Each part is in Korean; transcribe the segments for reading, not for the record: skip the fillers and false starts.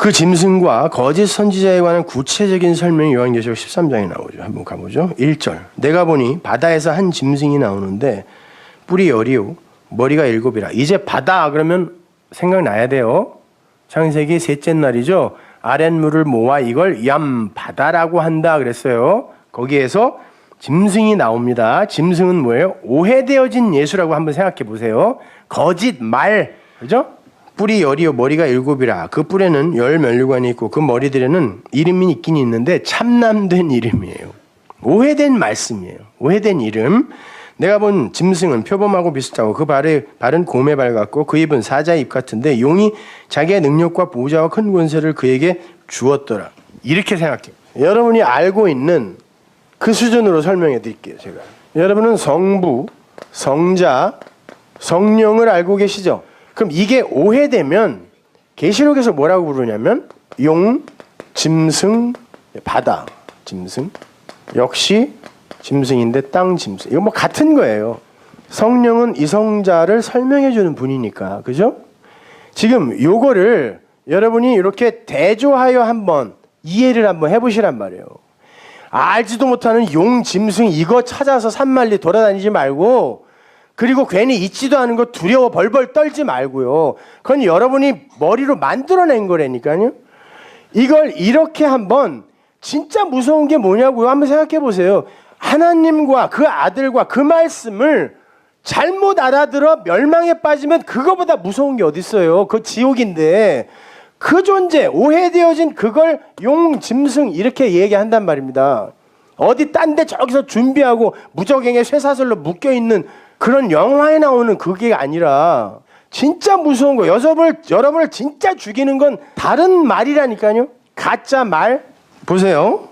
그 짐승과 거짓 선지자에 관한 구체적인 설명이 요한계시록 13장에 나오죠. 한번 가보죠. 1절. 내가 보니 바다에서 한 짐승이 나오는데 뿔이 10이요 머리가 7이라. 이제 바다 그러면 생각나야 돼요. 창세기 셋째 날이죠. 아랫물을 모아 이걸 바다라고 한다 그랬어요. 거기에서 짐승이 나옵니다. 짐승은 뭐예요? 오해되어진 예수라고 한번 생각해 보세요. 거짓 말, 그죠? 뿔이 10이요 머리가 7이라. 그 뿔에는 10 면류관이 있고 그 머리들에는 이름이 있긴 있는데 참남된 이름이에요. 오해된 말씀이에요. 오해된 이름. 내가 본 짐승은 표범하고 비슷하고 그 발은 곰의 발 같고 그 입은 사자의 입 같은데 용이 자기의 능력과 보좌와 큰 권세를 그에게 주었더라. 이렇게 생각해요. 여러분이 알고 있는 그 수준으로 설명해 드릴게요. 제가. 여러분은 성부, 성자, 성령을 알고 계시죠? 그럼 이게 오해되면 계시록에서 뭐라고 부르냐면 용, 짐승, 바다, 짐승, 역시 짐승인데 땅 짐승. 이거 뭐 같은 거예요. 성령은 이성자를 설명해 주는 분이니까. 그죠? 지금 요거를 여러분이 이렇게 대조하여 한번 이해를 한번 해보시란 말이에요. 알지도 못하는 용, 짐승 이거 찾아서 산만리 돌아다니지 말고 그리고 괜히 있지도 않은 거 두려워 벌벌 떨지 말고요. 그건 여러분이 머리로 만들어낸 거라니까요. 이걸 이렇게 한번 진짜 무서운 게 뭐냐고요. 한번 생각해 보세요. 하나님과 그 아들과 그 말씀을 잘못 알아들어 멸망에 빠지면 그거보다 무서운 게 어디 있어요. 그 지옥인데 그 존재 오해되어진 그걸 용, 짐승 이렇게 얘기한단 말입니다. 어디 딴 데 저기서 준비하고 무적행에 쇠사슬로 묶여있는 그런 영화에 나오는 그게 아니라 진짜 무서운 거. 여러분을 진짜 죽이는 건 다른 말이라니까요. 가짜 말. 보세요.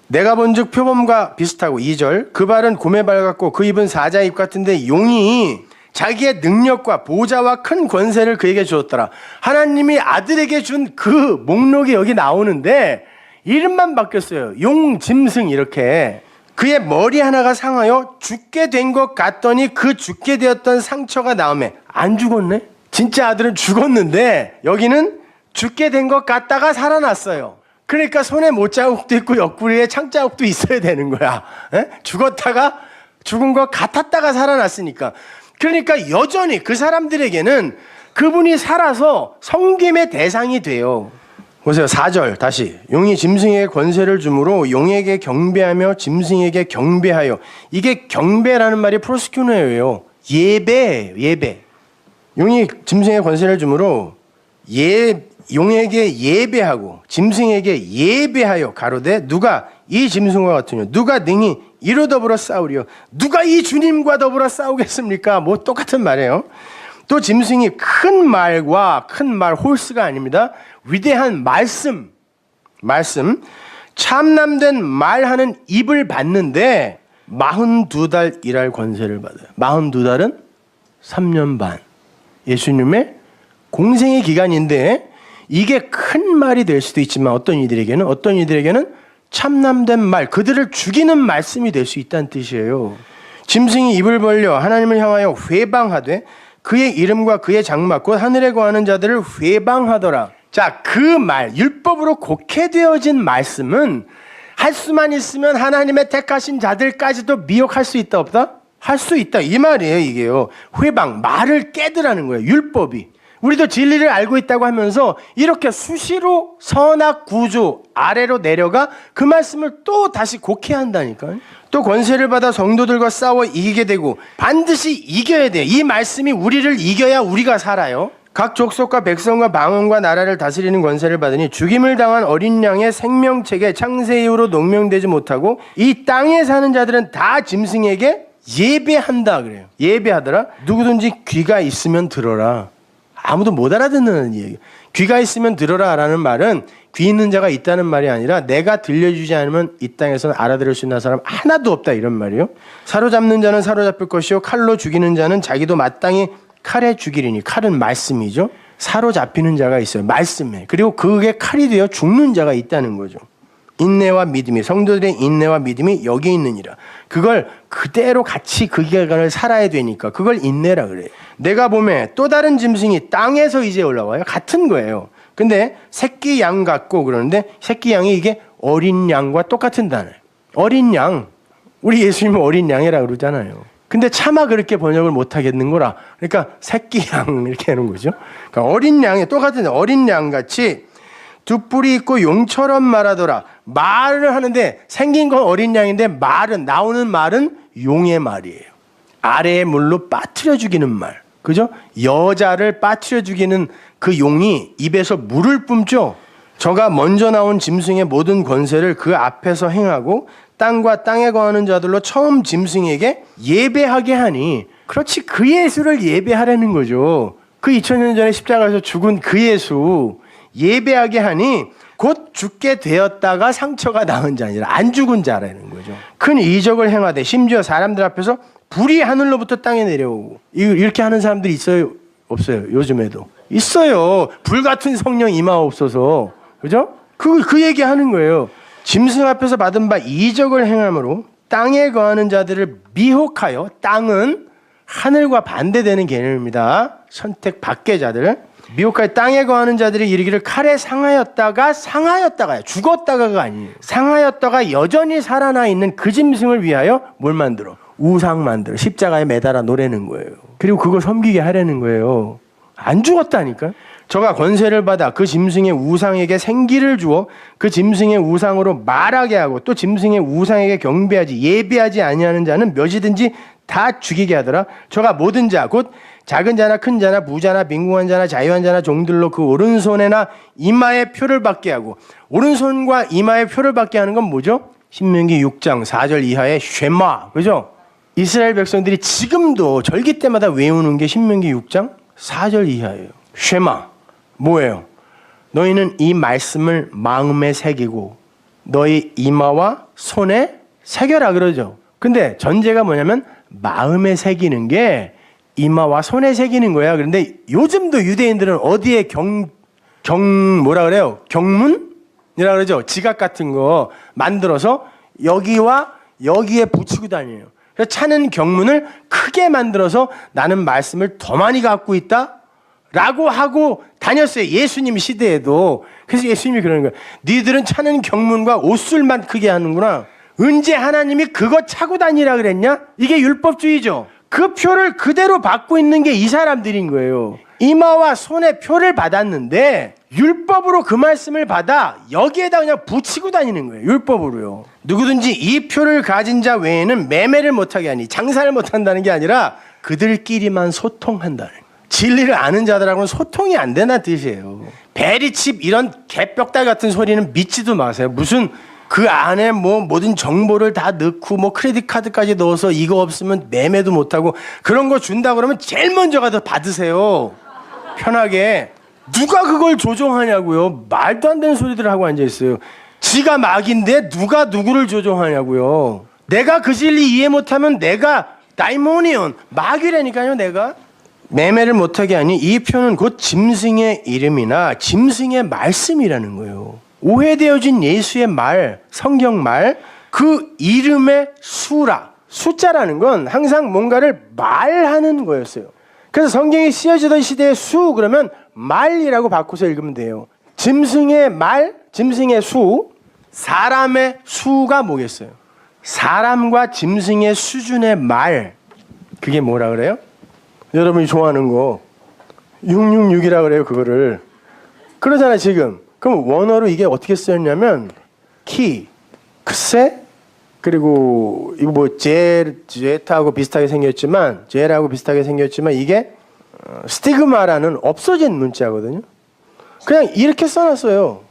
내가 본즉 표범과 비슷하고 2절. 그 발은 곰의 발 같고 그 입은 사자의 입 같은데 용이 자기의 능력과 보좌와 큰 권세를 그에게 주었더라. 하나님이 아들에게 준 그 목록이 여기 나오는데 이름만 바뀌었어요. 용, 짐승 이렇게. 그의 머리 하나가 상하여 죽게 된 것 같더니 그 죽게 되었던 상처가 나오매 안 죽었네? 진짜 아들은 죽었는데 여기는 죽게 된 것 같다가 살아났어요. 그러니까 손에 못자국도 있고 옆구리에 창자국도 있어야 되는 거야. 에? 죽었다가 죽은 것 같았다가 살아났으니까. 그러니까 여전히 그 사람들에게는 그분이 살아서 섬김의 대상이 돼요. 보세요. 4절 다시. 용이 짐승에게 권세를 주므로 용에게 경배하며 짐승에게 경배하여. 이게 경배라는 말이 프로스큐너예요. 예배. 용이 짐승에게 권세를 주므로 용에게 예배하고 짐승에게 예배하여 가로되 누가 이 짐승과 같으뇨 누가 능히 이로 더불어 싸우리요 누가 이 주님과 더불어 싸우겠습니까? 뭐 똑같은 말이에요. 또 짐승이 큰 말 홀스가 아닙니다. 위대한 말씀 참남된 말하는 입을 받는데 42달 일할 권세를 받아요. 42달은 3년 반. 예수님의 공생의 기간인데 이게 큰 말이 될 수도 있지만 어떤 이들에게는 참남된 말, 그들을 죽이는 말씀이 될 수 있다는 뜻이에요. 짐승이 입을 벌려 하나님을 향하여 회방하되 그의 이름과 그의 장막 곧 하늘에 거하는 자들을 회방하더라. 자, 그 말, 율법으로 곡해되어진 말씀은 할 수만 있으면 하나님의 택하신 자들까지도 미혹할 수 있다 없다? 할 수 있다 이 말이에요. 이게요. 회방, 말을 깨드라는 거예요. 율법이. 우리도 진리를 알고 있다고 하면서 이렇게 수시로 선악 구조 아래로 내려가 그 말씀을 또 다시 곡해한다니까요. 또 권세를 받아 성도들과 싸워 이기게 되고 반드시 이겨야 돼요. 이 말씀이 우리를 이겨야 우리가 살아요. 각 족속과 백성과 방언과 나라를 다스리는 권세를 받으니 죽임을 당한 어린 양의 생명책에 창세 이후로 농명되지 못하고 이 땅에 사는 자들은 다 짐승에게 예배한다 그래요. 예배하더라. 누구든지 귀가 있으면 들어라. 아무도 못 알아듣는 얘기. 귀가 있으면 들어라 라는 말은 귀 있는 자가 있다는 말이 아니라 내가 들려주지 않으면 이 땅에서는 알아들을 수 있는 사람 하나도 없다 이런 말이에요. 사로잡는 자는 사로잡힐 것이요 칼로 죽이는 자는 자기도 마땅히 칼에 죽이리니. 칼은 말씀이죠. 사로잡히는 자가 있어요. 말씀에. 그리고 그게 칼이 되어 죽는 자가 있다는 거죠. 인내와 믿음이, 성도들의 인내와 믿음이 여기 있느니라. 그걸 그대로 같이 그 기간을 살아야 되니까 그걸 인내라 그래요. 내가 보매 또 다른 짐승이 땅에서 이제 올라와요. 같은 거예요. 근데 새끼 양 같고 그러는데 새끼 양이 이게 어린 양과 똑같은 단어예요. 어린 양. 우리 예수님은 어린 양이라고 그러잖아요. 근데 차마 그렇게 번역을 못 하겠는 거라. 그러니까 새끼 양 이렇게 하는 거죠. 그러니까 어린 양이 똑같은 어린 양 같이 두 뿔이 있고 용처럼 말하더라. 말을 하는데 생긴 건 어린 양인데 나오는 말은 용의 말이에요. 아래의 물로 빠뜨려 죽이는 말. 그죠? 여자를 빠뜨려 죽이는 그 용이 입에서 물을 뿜죠. 저가 먼저 나온 짐승의 모든 권세를 그 앞에서 행하고 땅과 땅에 거하는 자들로 처음 짐승에게 예배하게 하니, 그렇지, 그 예수를 예배하라는 거죠. 그 2000년 전에 십자가에서 죽은 그 예수 예배하게 하니 곧 죽게 되었다가 상처가 나은 자 아니라 안 죽은 자라는 거죠. 큰 이적을 행하되 심지어 사람들 앞에서 불이 하늘로부터 땅에 내려오고. 이렇게 하는 사람들이 있어요? 없어요? 요즘에도 있어요. 불 같은 성령 임하옵소서. 그죠? 그 얘기 하는 거예요. 짐승 앞에서 받은 바 이적을 행함으로 땅에 거하는 자들을 미혹하여, 땅은 하늘과 반대되는 개념입니다. 선택 밖의 자들. 미혹하여 땅에 거하는 자들이 이르기를 칼에 상하였다가요. 죽었다가가 아니에요. 상하였다가 여전히 살아나 있는 그 짐승을 위하여 뭘 만들어? 우상 만들어. 십자가에 매달아 놓으라는 거예요. 그리고 그거 섬기게 하라는 거예요. 안 죽었다니까. 저가 권세를 받아 그 짐승의 우상에게 생기를 주어 그 짐승의 우상으로 말하게 하고 또 짐승의 우상에게 경배하지 예배하지 아니하는 자는 몇이든지 다 죽이게 하더라. 저가 모든 자 곧 작은 자나 큰 자나 부자나 빈궁한 자나 자유한 자나 종들로 그 오른손에나 이마에 표를 받게 하고. 오른손과 이마에 표를 받게 하는 건 뭐죠? 신명기 6장 4절 이하의 쉐마. 그죠? 이스라엘 백성들이 지금도 절기 때마다 외우는 게 신명기 6장 4절 이하예요. 쉐마. 뭐예요? 너희는 이 말씀을 마음에 새기고 너희 이마와 손에 새겨라 그러죠. 근데 전제가 뭐냐면 마음에 새기는 게 이마와 손에 새기는 거야. 그런데 요즘도 유대인들은 어디에 뭐라 그래요? 경문이라 그러죠. 지각 같은 거 만들어서 여기와 여기에 붙이고 다녀요. 그래서 차는 경문을 크게 만들어서 나는 말씀을 더 많이 갖고 있다 라고 하고 다녔어요. 예수님 시대에도. 그래서 예수님이 그러는 거예요. 니들은 차는 경문과 옷술만 크게 하는구나. 언제 하나님이 그거 차고 다니라 그랬냐? 이게 율법주의죠. 그 표를 그대로 받고 있는 게 이 사람들인 거예요. 이마와 손에 표를 받았는데 율법으로 그 말씀을 받아 여기에다 그냥 붙이고 다니는 거예요. 율법으로요. 누구든지 이 표를 가진 자 외에는 매매를 못하게 하니, 장사를 못한다는 게 아니라 그들끼리만 소통한다는 거예요. 진리를 아는 자들하고는 소통이 안 된다는 뜻이에요. 베리칩 이런 개벽달 같은 소리는 믿지도 마세요. 무슨 그 안에 뭐 모든 정보를 다 넣고 뭐 크레딧 카드까지 넣어서 이거 없으면 매매도 못하고 그런 거 준다 그러면 제일 먼저 가서 받으세요. 편하게. 누가 그걸 조종하냐고요. 말도 안 되는 소리들을 하고 앉아있어요. 지가 마귀인데 누가 누구를 조종하냐고요. 내가 그 진리 이해 못하면 내가 다이모니온, 마귀라니까요. 내가. 매매를 못하게 하니 이 표는 곧 짐승의 이름이나 짐승의 말씀이라는 거예요. 오해되어진 예수의 말, 성경 말, 그 이름의 수라. 숫자라는 건 항상 뭔가를 말하는 거였어요. 그래서 성경이 쓰여지던 시대의 수 그러면 말이라고 바꿔서 읽으면 돼요. 짐승의 말, 짐승의 수, 사람의 수가 뭐겠어요? 사람과 짐승의 수준의 말. 그게 뭐라 그래요? 여러분이 좋아하는 거 666이라 그래요. 그거를 그러잖아요 지금. 그럼 원어로 이게 어떻게 쓰였냐면 키, 크세, 그리고 이거 뭐 제타하고 비슷하게 생겼지만 이게 스티그마라는 없어진 문자거든요. 그냥 이렇게 써놨어요.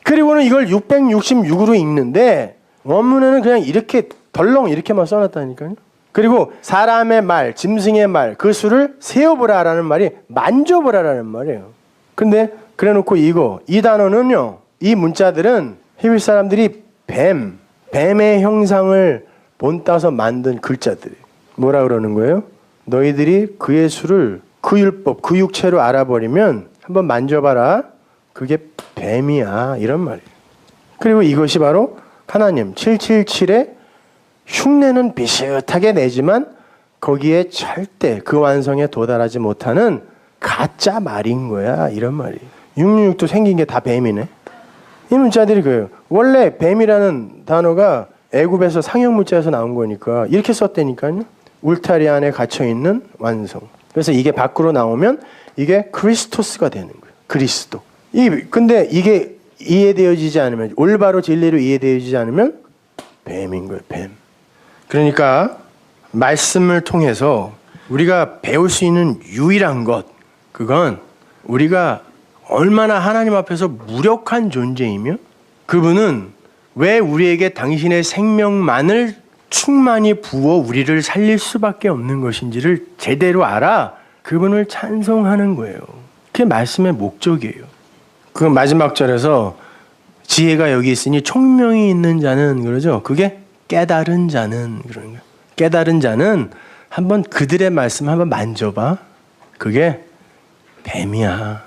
그리고는 이걸 666으로 읽는데 원문에는 그냥 이렇게 덜렁 이렇게만 써놨다니까요. 그리고 사람의 말, 짐승의 말, 그 수를 세어보라라는 말이 만져보라라는 말이에요. 근데 그래놓고 이 단어는요, 이 문자들은 히브리 사람들이 뱀의 형상을 본따서 만든 글자들이에요. 뭐라 그러는 거예요? 너희들이 그의 수를, 그 율법, 그 육체로 알아버리면 한번 만져봐라. 그게 뱀이야. 이런 말이에요. 그리고 이것이 바로 하나님 777의 흉내는 비슷하게 내지만 거기에 절대 그 완성에 도달하지 못하는 가짜 말인 거야. 이런 말이에요. 666도 생긴 게 다 뱀이네. 이 문자들이 그래요. 원래 뱀이라는 단어가 애굽에서 상형 문자에서 나온 거니까 이렇게 썼다니까요. 울타리 안에 갇혀 있는 완성. 그래서 이게 밖으로 나오면 이게 크리스토스가 되는 거예요. 그리스도. 근데 이게 이해되어지지 않으면, 올바로 진리로 이해되어지지 않으면 뱀인 거예요. 뱀. 그러니까 말씀을 통해서 우리가 배울 수 있는 유일한 것, 그건 우리가 얼마나 하나님 앞에서 무력한 존재이며 그분은 왜 우리에게 당신의 생명만을 충만히 부어 우리를 살릴 수밖에 없는 것인지를 제대로 알아 그분을 찬송하는 거예요. 그게 말씀의 목적이에요. 그 마지막 절에서 지혜가 여기 있으니 총명이 있는 자는 그러죠. 그게 깨달은 자는 그런 거예요. 깨달은 자는 한번 그들의 말씀 한번 만져봐. 그게 뱀이야.